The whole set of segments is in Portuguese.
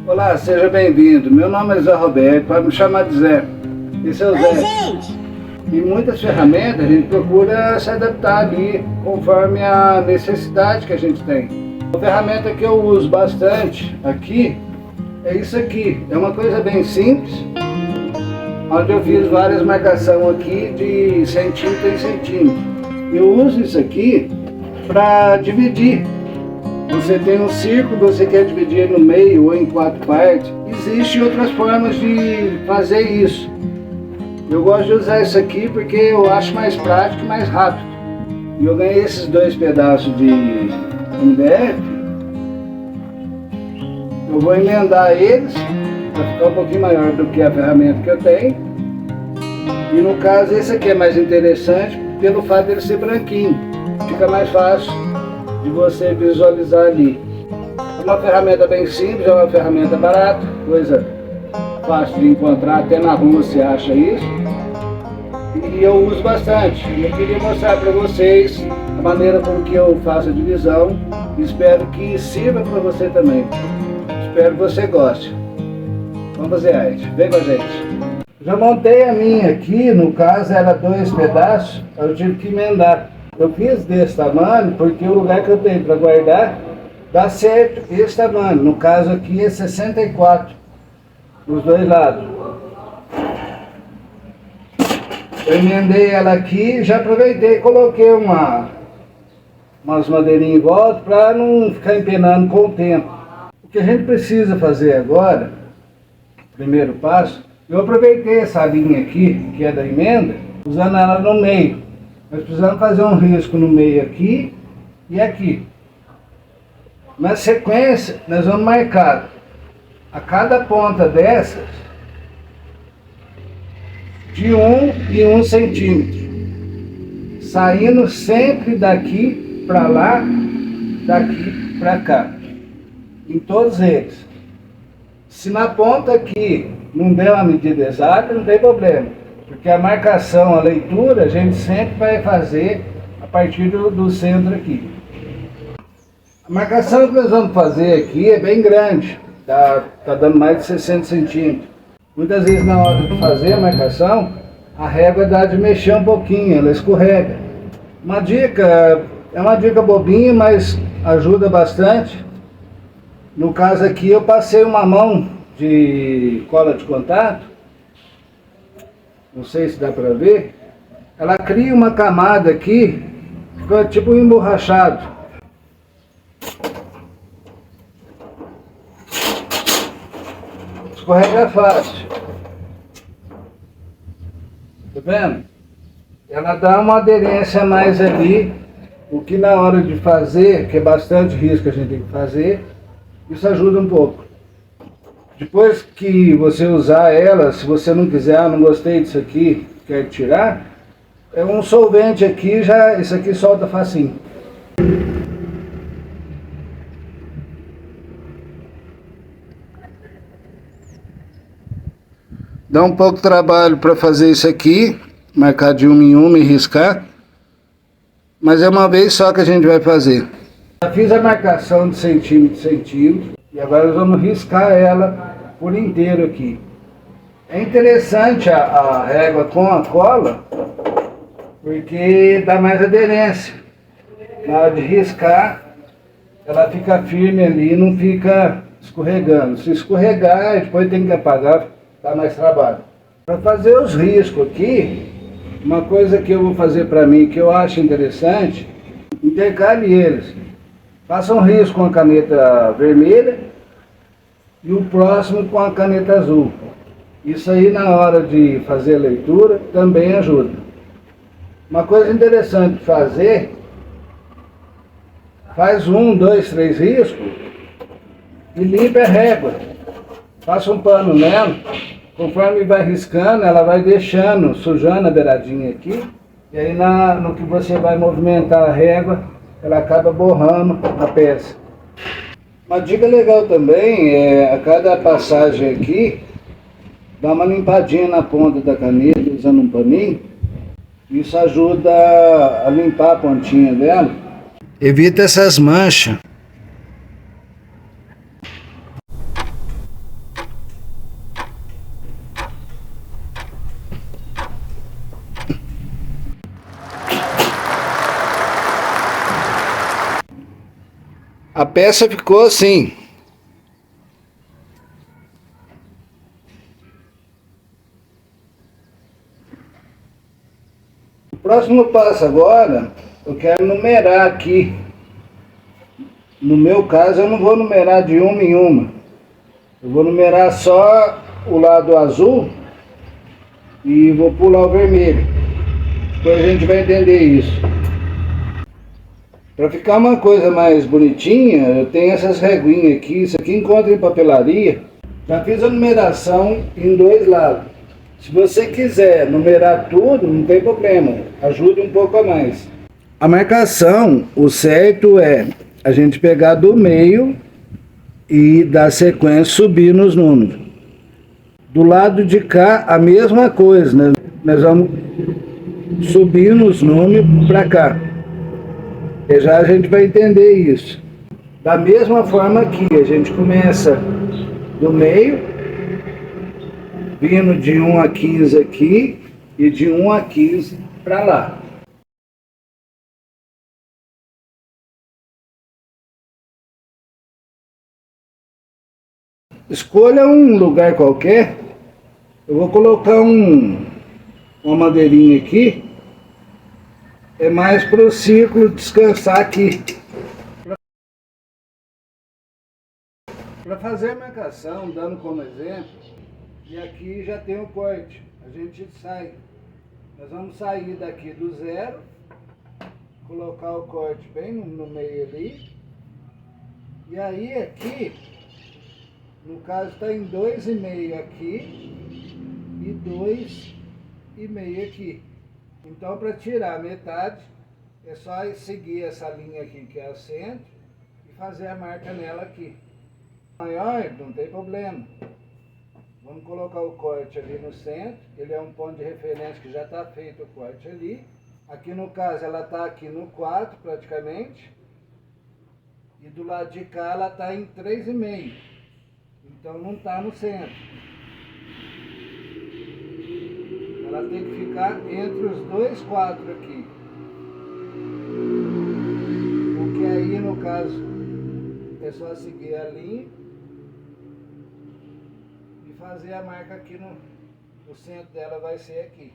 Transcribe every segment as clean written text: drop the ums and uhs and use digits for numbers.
Olá, seja bem-vindo. Meu nome é Zé Roberto, pode me chamar de Zé. Esse é o Zé. Oi, gente! E muitas ferramentas a gente procura se adaptar ali conforme a necessidade que a gente tem. A ferramenta que eu uso bastante aqui é isso aqui. É uma coisa bem simples, onde eu fiz várias marcações aqui de centímetro em centímetro. Eu uso isso aqui para dividir. Você tem um círculo, você quer dividir ele no meio ou em 4 partes. Existem outras formas de fazer isso. Eu gosto de usar isso aqui porque eu acho mais prático e mais rápido. E eu ganhei esses 2 pedaços de MDF. Eu vou emendar eles para ficar um pouquinho maior do que a ferramenta que eu tenho. E no caso esse aqui é mais interessante pelo fato dele ser branquinho. Fica mais fácil de você visualizar ali. É uma ferramenta bem simples, é uma ferramenta barata, coisa fácil de encontrar, até na rua você acha isso. E eu uso bastante. Eu queria mostrar para vocês a maneira com que eu faço a divisão. Espero que sirva para você também. Espero que você goste. Vamos fazer arte. Vem com a gente. Já montei a minha aqui, no caso era 2 pedaços, eu tive que emendar. Eu fiz desse tamanho porque o lugar que eu tenho para guardar dá certo esse tamanho. No caso aqui é 64 dos 2 lados. Eu emendei ela aqui, já aproveitei e coloquei umas madeirinhas em volta para não ficar empenando com o tempo. O que a gente precisa fazer agora, primeiro passo, eu aproveitei essa linha aqui, que é da emenda, usando ela no meio. Nós precisamos fazer um risco no meio aqui e aqui. Na sequência, nós vamos marcar a cada ponta dessas de 1 e 1 centímetro, saindo sempre daqui para lá, daqui para cá, em todos eles. Se na ponta aqui não der uma medida exata, não tem problema, porque a marcação, a leitura, a gente sempre vai fazer a partir do centro aqui. A marcação que nós vamos fazer aqui é bem grande, tá dando mais de 60 centímetros. Muitas vezes na hora de fazer a marcação, a régua dá de mexer um pouquinho, ela escorrega. Uma dica, é uma dica bobinha, mas ajuda bastante. No caso aqui eu passei uma mão de cola de contato, não sei se dá para ver, ela cria uma camada aqui, fica tipo um emborrachado. Escorrega fácil. Tá vendo? Ela dá uma aderência a mais ali, o que na hora de fazer, que é bastante risco que a gente tem que fazer, isso ajuda um pouco. Depois que você usar ela, se você não quiser, não gostei disso aqui, quer tirar, é um solvente aqui, já isso aqui solta facinho. Dá um pouco de trabalho para fazer isso aqui, marcar de 1 em 1 e riscar, mas é uma vez só que a gente vai fazer. Já fiz a marcação de centímetro em centímetro e agora nós vamos riscar ela por inteiro aqui. É interessante a régua com a cola, porque dá mais aderência. Na hora de riscar, ela fica firme ali e não fica escorregando. Se escorregar, depois tem que apagar, dá mais trabalho. Para fazer os riscos aqui, uma coisa que eu vou fazer para mim, que eu acho interessante, intercale eles. Faça um risco com a caneta vermelha e o próximo com a caneta azul. Isso aí na hora de fazer a leitura também ajuda. Uma coisa interessante de fazer, faz 1, 2, 3 riscos e limpa a régua. Passa um pano nela, conforme vai riscando, ela vai deixando, sujando a beiradinha aqui, e aí no que você vai movimentar a régua, ela acaba borrando a peça. Uma dica legal também é, a cada passagem aqui, dá uma limpadinha na ponta da caneta, usando um paninho. Isso ajuda a limpar a pontinha dela. Evita essas manchas. peça ficou assim. O próximo passo agora, eu quero numerar aqui. No meu caso, eu não vou numerar de uma em uma. Eu vou numerar só o lado azul e vou pular o vermelho. Depois a gente vai entender isso. Para ficar uma coisa mais bonitinha, eu tenho essas reguinhas aqui. Isso aqui encontra em papelaria. Já fiz a numeração em dois lados. Se você quiser numerar tudo, não tem problema. Ajude um pouco a mais. A marcação, o certo é a gente pegar do meio e dar sequência, subir nos números. Do lado de cá, a mesma coisa, né? Nós vamos subir nos números para cá. E já a gente vai entender isso. Da mesma forma aqui, a gente começa do meio, vindo de 1 a 15 aqui e de 1 a 15 para lá. Escolha um lugar qualquer. Eu vou colocar uma madeirinha aqui. É mais para o círculo descansar aqui. Para fazer a marcação, dando como exemplo, e aqui já tem o corte. A gente sai. Nós vamos sair daqui do zero, colocar o corte bem no meio ali. E aí aqui, no caso está em 2,5 aqui e 2,5 aqui. Então para tirar a metade é só seguir essa linha aqui que é o centro e fazer a marca nela aqui. Maior, não tem problema. Vamos colocar o corte ali no centro, ele é um ponto de referência que já está feito o corte ali. Aqui no caso ela está aqui no 4 praticamente. E do lado de cá ela está em 3,5. Então não está no centro. Ela tem que ficar entre os dois 4 aqui. Porque aí no caso é só seguir a linha e fazer a marca aqui no centro dela, vai ser aqui.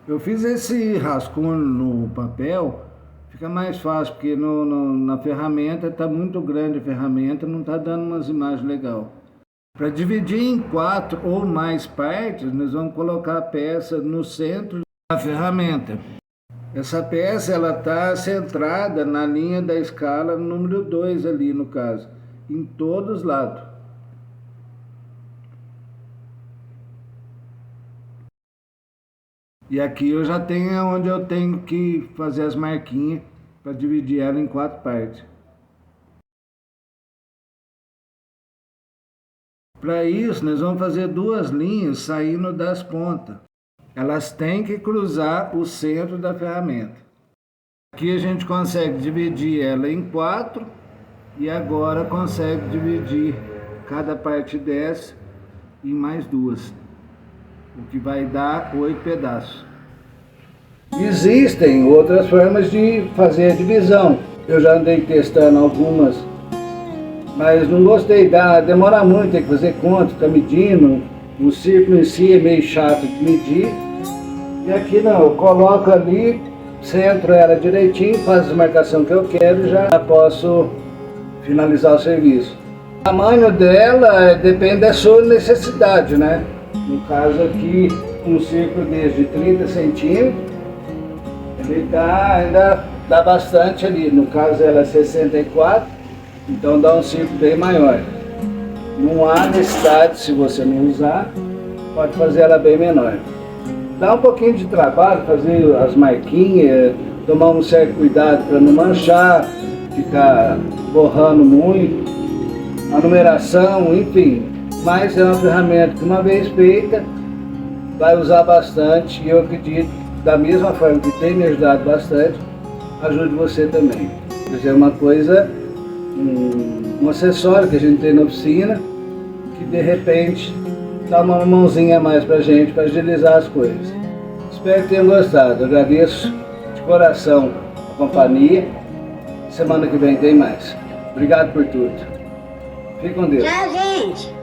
Eu fiz esse rascunho no papel, fica mais fácil, porque na ferramenta está muito grande a ferramenta, não está dando umas imagens legais. Para dividir em 4 ou mais partes, nós vamos colocar a peça no centro da ferramenta. Essa peça ela está centrada na linha da escala número 2 ali no caso, em todos os lados. E aqui eu já tenho onde eu tenho que fazer as marquinhas para dividir ela em 4 partes. Para isso, nós vamos fazer 2 linhas saindo das pontas. Elas têm que cruzar o centro da ferramenta. Aqui a gente consegue dividir ela em 4 e agora consegue dividir cada parte dessa em mais 2. O que vai dar 8 pedaços. Existem outras formas de fazer a divisão. Eu já andei testando algumas, mas não gostei. Demora muito, tem que fazer conta, ficar medindo. O círculo em si é meio chato de medir. E aqui não, eu coloco ali, centro ela direitinho, faço a marcação que eu quero e já posso finalizar o serviço. O tamanho dela depende da sua necessidade, né? No caso aqui, um círculo desde 30 centímetros, ele ainda dá bastante ali. No caso ela é 64, então dá um círculo bem maior. Não há necessidade, se você não usar, pode fazer ela bem menor. Dá um pouquinho de trabalho fazer as marquinhas, tomar um certo cuidado para não manchar, ficar borrando muito, a numeração, enfim. Mas é uma ferramenta que, uma vez feita, vai usar bastante, e eu acredito, da mesma forma que tem me ajudado bastante, ajude você também. Isso é uma coisa um acessório que a gente tem na oficina, que de repente dá uma mãozinha a mais pra gente, para agilizar as coisas. Espero que tenham gostado. Agradeço de coração a companhia. Semana que vem tem mais. Obrigado por tudo. Fique com Deus. Tchau, gente.